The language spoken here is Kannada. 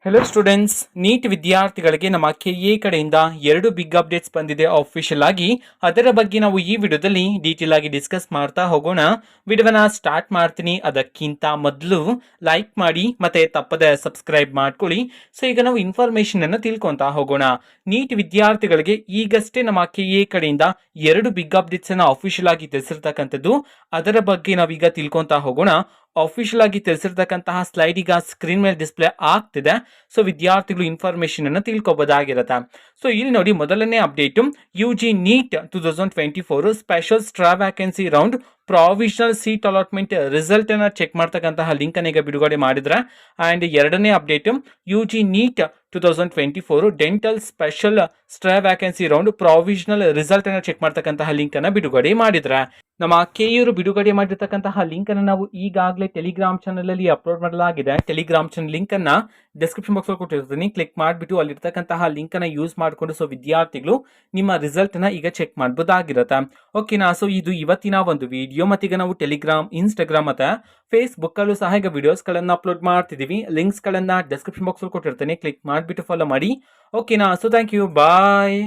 ಹೆಲೋ ಸ್ಟೂಡೆಂಟ್ಸ್, ನೀಟ್ ವಿದ್ಯಾರ್ಥಿಗಳಿಗೆ ನಮ್ಮ ಕೆಎ ಕಡೆಯಿಂದ 2 ಬಿಗ್ ಅಪ್ಡೇಟ್ಸ್ ಬಂದಿದೆ ಅಫಿಷಿಯಲ್ ಆಗಿ. ಅದರ ಬಗ್ಗೆ ನಾವು ಈ ವಿಡಿಯೋದಲ್ಲಿ ಡೀಟೇಲ್ ಆಗಿ ಡಿಸ್ಕಸ್ ಮಾಡ್ತಾ ಹೋಗೋಣ. ವಿಡಿಯೋನ ಸ್ಟಾರ್ಟ್ ಮಾಡ್ತೀನಿ. ಅದಕ್ಕಿಂತ ಮೊದಲು ಲೈಕ್ ಮಾಡಿ ಮತ್ತೆ ತಪ್ಪದೆ ಸಬ್ಸ್ಕ್ರೈಬ್ ಮಾಡ್ಕೊಳ್ಳಿ. ಸೊ ಈಗ ನಾವು ಇನ್ಫಾರ್ಮೇಶನ್ ಅನ್ನು ತಿಳ್ಕೊಂತಾ ಹೋಗೋಣ. ನೀಟ್ ವಿದ್ಯಾರ್ಥಿಗಳಿಗೆ ಈಗಷ್ಟೇ ನಮ್ಮ ಕೆಎ ಕಡೆಯಿಂದ 2 ಬಿಗ್ ಅಪ್ಡೇಟ್ಸ್ ಅನ್ನ ಅಫಿಷಿಯಲ್ ಆಗಿ ತಿಳಿಸಿರ್ತಕ್ಕಂಥದ್ದು. ಅದರ ಬಗ್ಗೆ ನಾವೀಗ ತಿಳ್ಕೊಂತಾ ಹೋಗೋಣ. ಅಫಿಷಿಯಲ್ ಆಗಿ ತಿಳಿಸಿರ್ತಕ್ಕಂತಹ ಸ್ಲೈಡ್ ಈಗ ಸ್ಕ್ರೀನ್ ಮೇಲೆ ಡಿಸ್ಪ್ಲೇ ಆಗ್ತಿದೆ. ಸೊ ವಿದ್ಯಾರ್ಥಿಗಳು ಇನ್ಫಾರ್ಮೇಶನ್ ಅನ್ನು ತಿಳ್ಕೊಬೋದಾಗಿರುತ್ತೆ. ಸೊ ಇಲ್ಲಿ ನೋಡಿ, ಮೊದಲನೇ update UG NEET 2024 special stray vacancy round provisional seat allotment result ಅನ್ನ ಚೆಕ್ ಮಾಡ್ತಕ್ಕಂತಹ ಲಿಂಕ್ ಅನ್ನ ಈಗ ಬಿಡುಗಡೆ ಮಾಡಿದ್ರೆ. ಅಂಡ್ ಎರಡನೇ update UG NEET 2024 dental special stray vacancy round provisional result ಅನ್ನ ಚೆಕ್ ಮಾಡ್ತಕ್ಕಂತಹ ಲಿಂಕ್ ಅನ್ನ ಬಿಡುಗಡೆ ಮಾಡಿದ್ರೆ. ನಮ್ಮ ಕೆಯವರು ಬಿಡುಗಡೆ ಮಾಡಿರ್ತಕ್ಕಂತಹ ಲಿಂಕ್ ಅನ್ನು ನಾವು ಈಗಾಗಲೇ ಟೆಲಿಗ್ರಾಮ್ ಚಾನಲ್ ಅಲ್ಲಿ ಅಪ್ಲೋಡ್ ಮಾಡಲಾಗಿದೆ. ಟೆಲಿಗ್ರಾಮ್ ಚಾನಲ್ ಲಿಂಕ್ ಅನ್ನ ಡಿಸ್ಕ್ರಿಪ್ಷನ್ ಬಾಕ್ಸ್ ಅಲ್ಲಿ ಕೊಟ್ಟಿರ್ತೀನಿ. ಕ್ಲಿಕ್ ಮಾಡಿಬಿಟ್ಟು ಅಲ್ಲಿರ್ತಕ್ಕಂತಹ ಲಿಂಕ್ ಅನ್ನ ಯೂಸ್ ಮಾಡಿಕೊಂಡು ಸೊ ವಿದ್ಯಾರ್ಥಿಗಳು ನಿಮ್ಮ ರಿಸಲ್ಟ್ ಅನ್ನ ಈಗ ಚೆಕ್ ಮಾಡಬಹುದಾಗಿರುತ್ತೆ. ಓಕೆನಾ? ಸೊ ಇದು ಇವತ್ತಿನ ಒಂದು ವಿಡಿಯೋ. ಮತ್ತೀಗ ನಾವು ಟೆಲಿಗ್ರಾಮ್, ಇನ್ಸ್ಟಾಗ್ರಾಮ್ ಮತ್ತೆ ಫೇಸ್ಬುಕ್ ಅಲ್ಲೂ ಸಹ ಈಗ ವಿಡಿಯೋಸ್ ಗಳನ್ನ ಅಪ್ಲೋಡ್ ಮಾಡ್ತಿದೀವಿ. ಲಿಂಕ್ಸ್ ಗಳನ್ನ ಡಿಸ್ಕ್ರಿಪ್ಷನ್ ಬಾಕ್ಸ್ ಅಲ್ಲಿ ಕೊಟ್ಟಿರ್ತೀನಿ. ಕ್ಲಿಕ್ ಮಾಡಿಬಿಟ್ಟು ಫಾಲೋ ಮಾಡಿ. ಓಕೆನಾ? So thank you, bye.